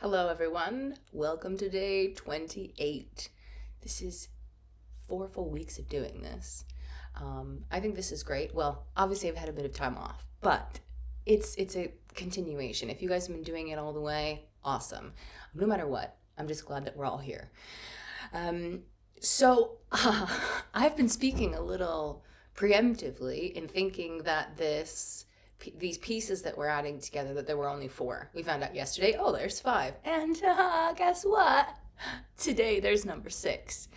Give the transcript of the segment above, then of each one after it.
Hello, everyone. Welcome to day 28. This is 4 full weeks of doing this. I think this is great. Well, obviously, I've had a bit of time off, but it's a continuation. If you guys have been doing it all the way, awesome. No matter what, I'm just glad that we're all here. I've been speaking a little preemptively in thinking that these pieces that we're adding together, that there were only 4. We found out yesterday, oh, there's 5. And guess what? Today there's number 6.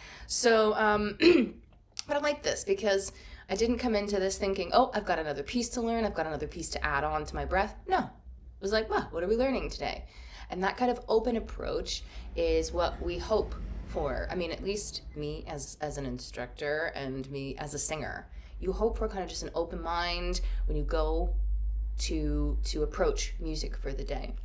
But I like this because I didn't come into this thinking, oh, I've got another piece to learn. I've got another piece to add on to my breath. No, it was like, well, what are we learning today? And that kind of open approach is what we hope for. I mean, at least me as an instructor and me as a singer. You hope for kind of just an open mind when you go to approach music for the day.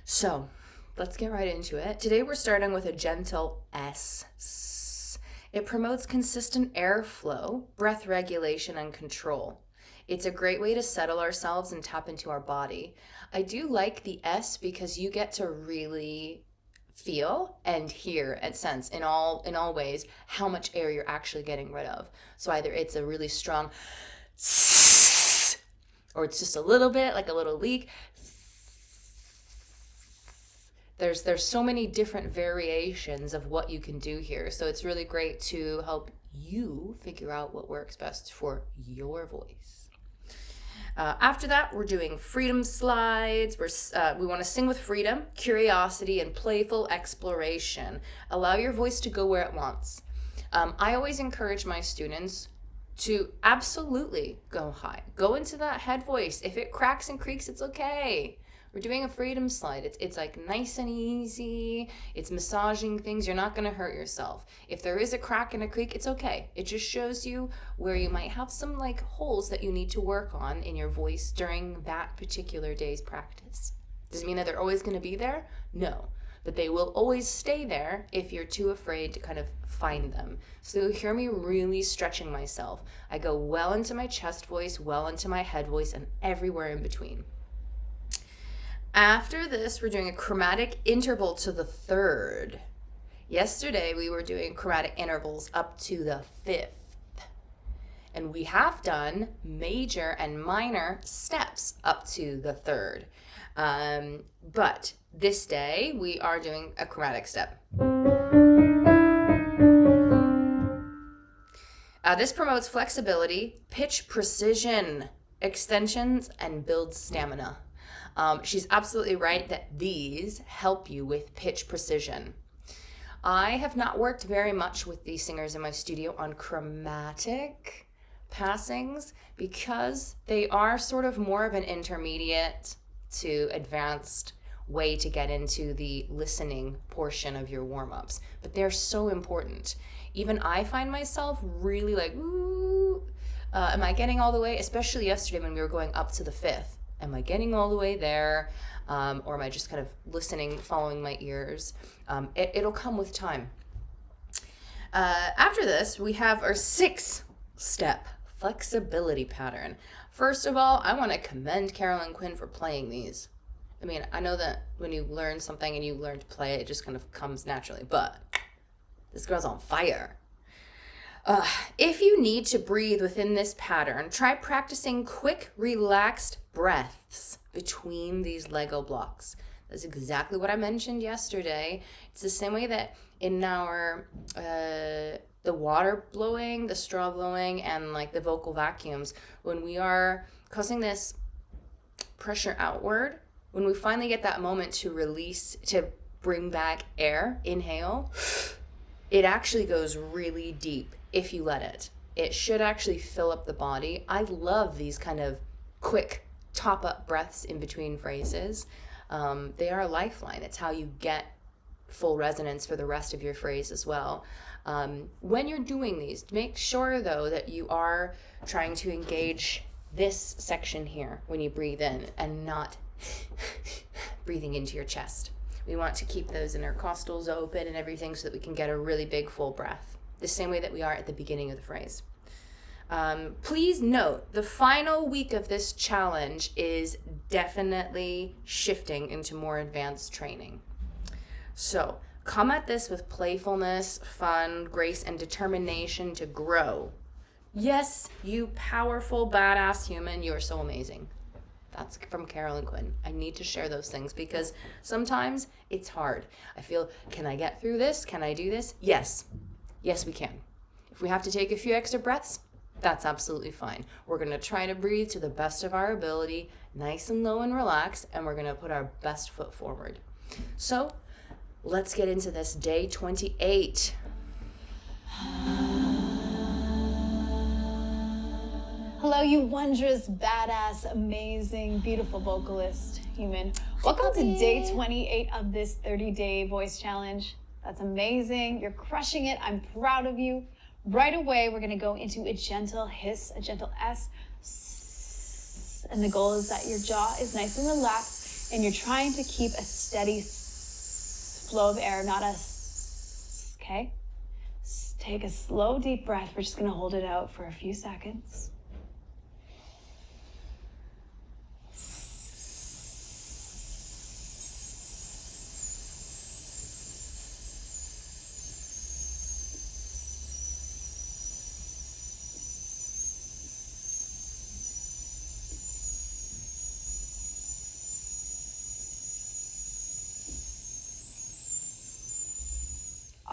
So let's get right into it. Today we're starting with a gentle S. It promotes consistent airflow, breath regulation, and control. It's a great way to settle ourselves and tap into our body. I do like the S because you get to really feel and hear and sense in all ways how much air you're actually getting rid of. So either it's a really strong or it's just a little bit, like a little leak. There's so many different variations of what you can do here. So it's really great to help you figure out what works best for your voice. After that, we're doing freedom slides. We want to sing with freedom, curiosity, and playful exploration. Allow your voice to go where it wants. I always encourage my students to absolutely go high. Go into that head voice. If it cracks and creaks, it's okay. We're doing a freedom slide. It's like nice and easy. It's massaging things. You're not going to hurt yourself. If there is a crack and a creak, it's okay. It just shows you where you might have some like holes that you need to work on in your voice during that particular day's practice. Does it mean that they're always going to be there? No. But they will always stay there if you're too afraid to kind of find them. So you'll hear me really stretching myself. I go well into my chest voice, well into my head voice, and everywhere in between. After this, we're doing a chromatic interval to the 3rd. Yesterday, we were doing chromatic intervals up to the 5th. And we have done major and minor steps up to the 3rd. But this day, we are doing a chromatic step. This promotes flexibility, pitch precision, extensions, and builds stamina. She's absolutely right that these help you with pitch precision. I have not worked very much with these singers in my studio on chromatic passings because they are sort of more of an intermediate to advanced way to get into the listening portion of your warm-ups. But they're so important. Even I find myself really like, ooh, am I getting all the way? Especially yesterday when we were going up to the 5th. Am I getting all the way there? Or am I just kind of listening, following my ears? It'll come with time. After this, we have our 6th step, flexibility pattern. First of all, I want to commend Carolyn Quinn for playing these. I mean, I know that when you learn something and you learn to play it just kind of comes naturally, but this girl's on fire. If you need to breathe within this pattern, try practicing quick, relaxed breaths between these Lego blocks. That's exactly what I mentioned yesterday. It's the same way that in our the water blowing, the straw blowing, and like the vocal vacuums, when we are causing this pressure outward, when we finally get that moment to release, to bring back air, inhale, it actually goes really deep if you let it. It should actually fill up the body. I love these kind of quick top-up breaths in between phrases. They are a lifeline. It's how you get full resonance for the rest of your phrase as well. When you're doing these, make sure though that you are trying to engage this section here when you breathe in and not breathing into your chest. We want to keep those intercostals open and everything so that we can get a really big full breath, the same way that we are at the beginning of the phrase. Please note, the final week of this challenge is definitely shifting into more advanced training. So come at this with playfulness, fun, grace, and determination to grow. Yes, you powerful, badass human, you're so amazing. That's from Carolyn Quinn. I need to share those things because sometimes it's hard. I feel, can I get through this? Can I do this? Yes. Yes, we can. If we have to take a few extra breaths, that's absolutely fine. We're going to try to breathe to the best of our ability, nice and low and relaxed, and we're going to put our best foot forward. So let's get into this day 28. Hello, you wondrous, badass, amazing, beautiful vocalist human. Welcome to day 28 of this 30-day voice challenge. That's amazing. You're crushing it. I'm proud of you. Right away, we're going to go into a gentle hiss, a gentle S. And the goal is that your jaw is nice and relaxed and you're trying to keep a steady flow of air, not a okay? Take a slow, deep breath. We're just going to hold it out for a few seconds.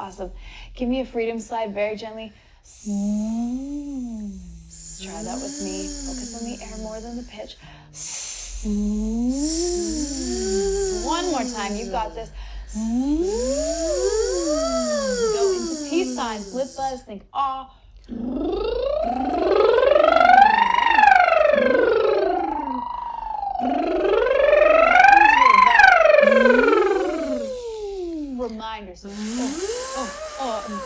Awesome. Give me a freedom slide very gently. Try that with me. Focus on the air more than the pitch. One more time. You've got this. Go into peace signs. Split buzz. Think ah. Reminders. Awesome.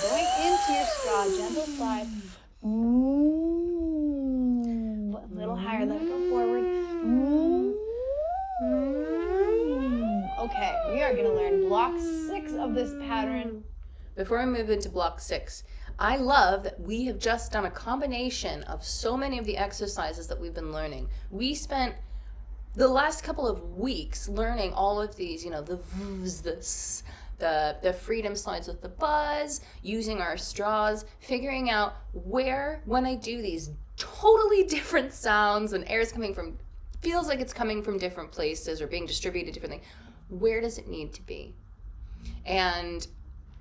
Going into your straw, gentle slide. A little higher, let it go forward. Okay, we are going to learn block 6 of this pattern. Before we move into block 6, I love that we have just done a combination of so many of the exercises that we've been learning. We spent the last couple of weeks learning all of these, the v's, the freedom slides with the buzz, using our straws, figuring out where, when I do these totally different sounds, when air is feels like it's coming from different places or being distributed differently, where does it need to be? And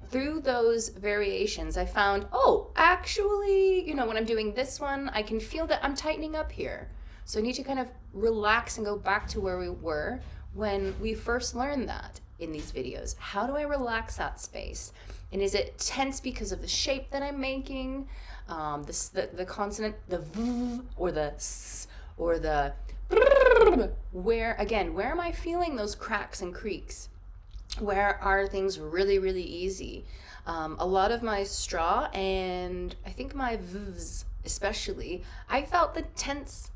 through those variations, I found, actually, when I'm doing this one, I can feel that I'm tightening up here. So I need to kind of relax and go back to where we were when we first learned that in these videos. How do I relax that space? And is it tense because of the shape that I'm making? The consonant, the v or the s or the where am I feeling those cracks and creaks? Where are things really, really easy? A lot of my straw and I think my v's especially, I felt them tense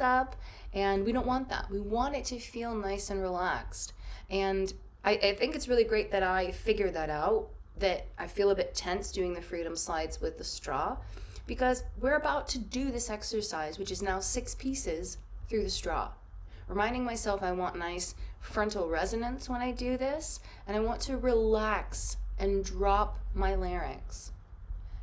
up, and we don't want that. We want it to feel nice and relaxed. And I think it's really great that I figured that out, that I feel a bit tense doing the freedom slides with the straw, because we're about to do this exercise, which is now 6 pieces through the straw. Reminding myself I want nice frontal resonance when I do this, and I want to relax and drop my larynx.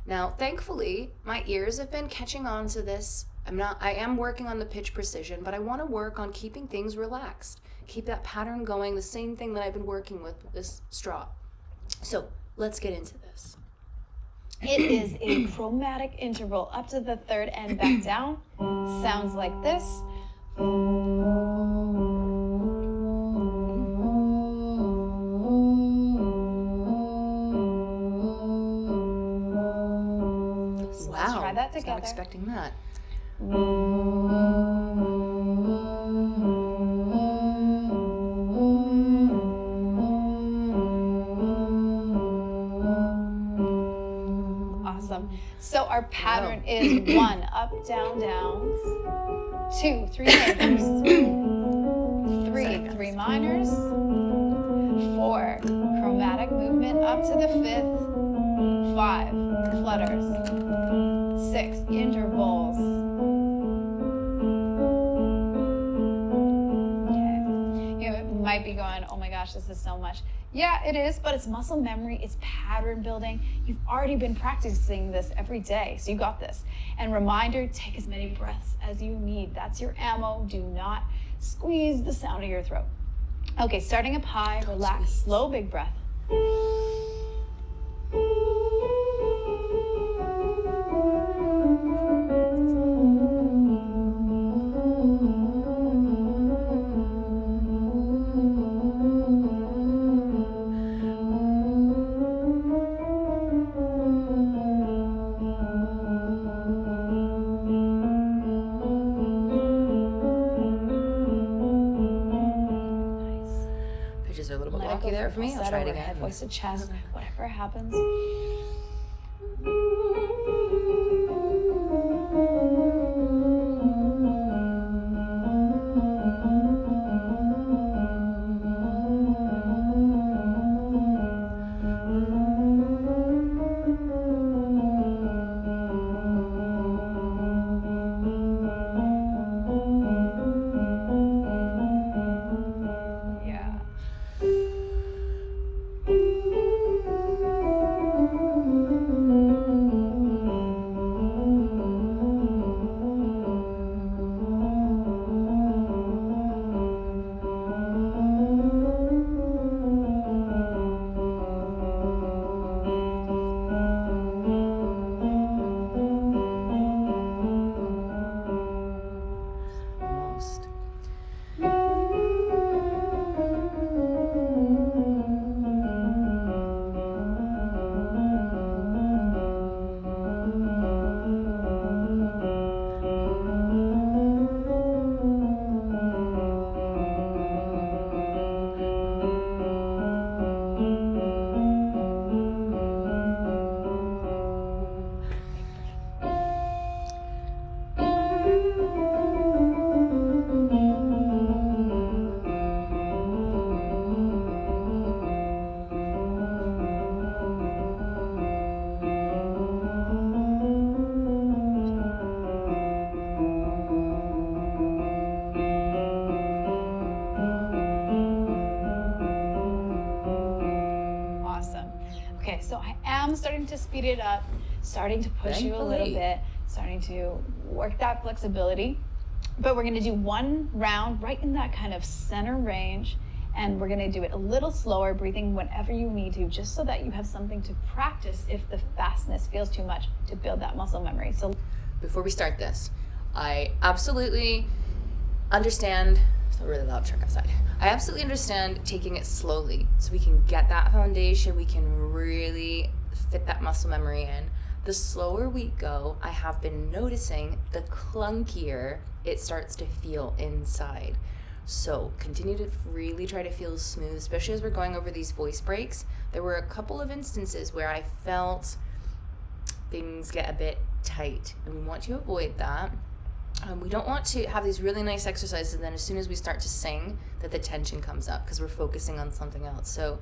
Now, thankfully, my ears have been catching on to this. I am working on the pitch precision, but I want to work on keeping things relaxed. Keep that pattern going, the same thing that I've been working with this straw. So, let's get into this. It is a chromatic interval up to the 3rd and back down. Sounds like this. Wow, try that I was together. not expecting that. Awesome. So our pattern is 1 up, down, downs, 2, 3 majors, 3, 3 minors, 4 chromatic movement up to the 5th, 5, flutters. 6, intervals. Okay. You might be going, oh my gosh, this is so much. Yeah, it is, but it's muscle memory, it's pattern building. You've already been practicing this every day, so you got this. And reminder, take as many breaths as you need. That's your ammo. Do not squeeze the sound of your throat. Okay, starting up high, relax, slow, big breath. Pitches are a little bit Let it wonky go there from for me. I'll falsetto try it overhead, again. voice to chest, whatever happens. Yeah. Almost. Awesome. Okay, so I am starting to speed it up, starting to push you a little Thankfully. bit, starting to work that flexibility. But we're gonna do one round right in that kind of center range, and we're gonna do it a little slower, breathing whenever you need to, just so that you have something to practice if the fastness feels too much to build that muscle memory. So Before we start this, I absolutely understand. It's a really loud truck outside. I absolutely understand taking it slowly so we can get that foundation, we can really fit that muscle memory in. The slower we go, I have been noticing the clunkier it starts to feel inside. So continue to really try to feel smooth, especially as we're going over these voice breaks. There were a couple of instances where I felt things get a bit tight, and we want to avoid that. We don't want to have these really nice exercises and then as soon as we start to sing that the tension comes up because we're focusing on something else. So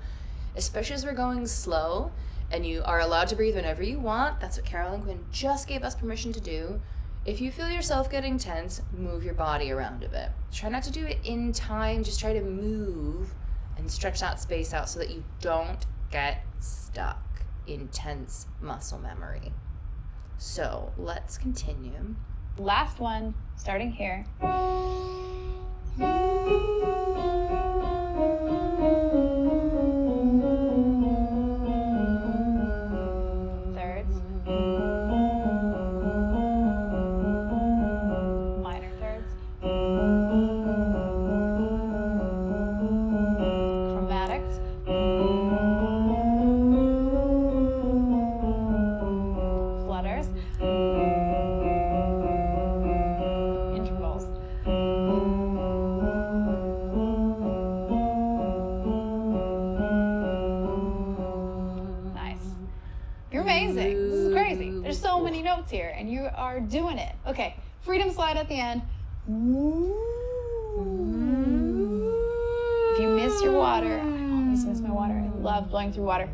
especially as we're going slow, and you are allowed to breathe whenever you want, that's what Carolyn Quinn just gave us permission to do. If you feel yourself getting tense, move your body around a bit. Try not to do it in time, just try to move and stretch that space out so that you don't get stuck in tense muscle memory. So let's continue. last one, starting here. Thirds. Minor thirds. Chromatics. Flutters. Intervals. Nice. You're amazing. This is crazy. There's so many notes here, and you are doing it. Okay, freedom slide at the end. If you miss your water, I always miss my water. I love blowing through water.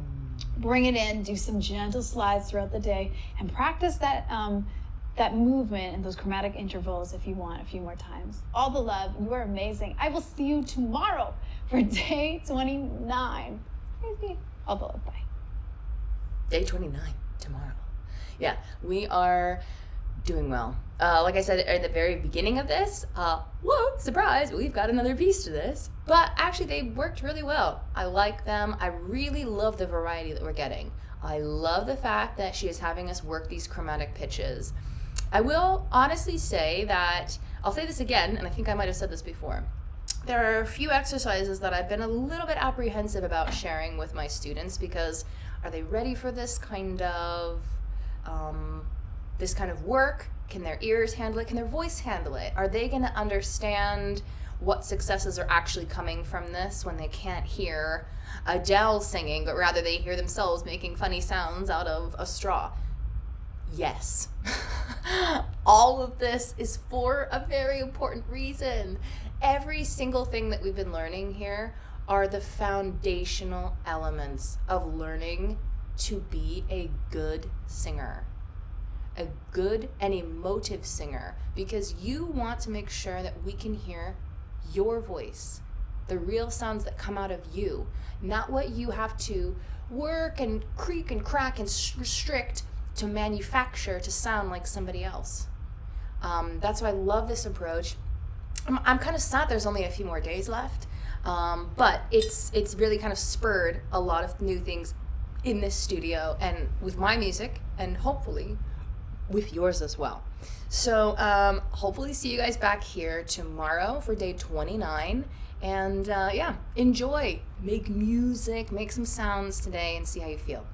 bring it in, do some gentle slides throughout the day, and practice that movement and those chromatic intervals if you want a few more times. All the love. You are amazing. I will see you tomorrow for day 29. All the love. Bye. Day 29 tomorrow. Yeah, we are doing well. Like I said at the very beginning of this, whoa, surprise, we've got another piece to this. But actually, they worked really well. I like them. I really love the variety that we're getting. I love the fact that she is having us work these chromatic pitches. I will honestly say that, I'll say this again, and I think I might have said this before. There are a few exercises that I've been a little bit apprehensive about sharing with my students because are they ready for this kind of work? Can their ears handle it? Can their voice handle it? Are they going to understand what successes are actually coming from this when they can't hear Adele singing, but rather they hear themselves making funny sounds out of a straw? Yes. All of this is for a very important reason. Every single thing that we've been learning here are the foundational elements of learning to be a good singer. A good and emotive singer, because you want to make sure that we can hear your voice, the real sounds that come out of you, not what you have to work and creak and crack and restrict to manufacture to sound like somebody else. That's why I love this approach. I'm kind of sad there's only a few more days left, but it's really kind of spurred a lot of new things in this studio and with my music, and hopefully with yours as well. So hopefully see you guys back here tomorrow for day 29. And yeah, enjoy, make music, make some sounds today, and see how you feel.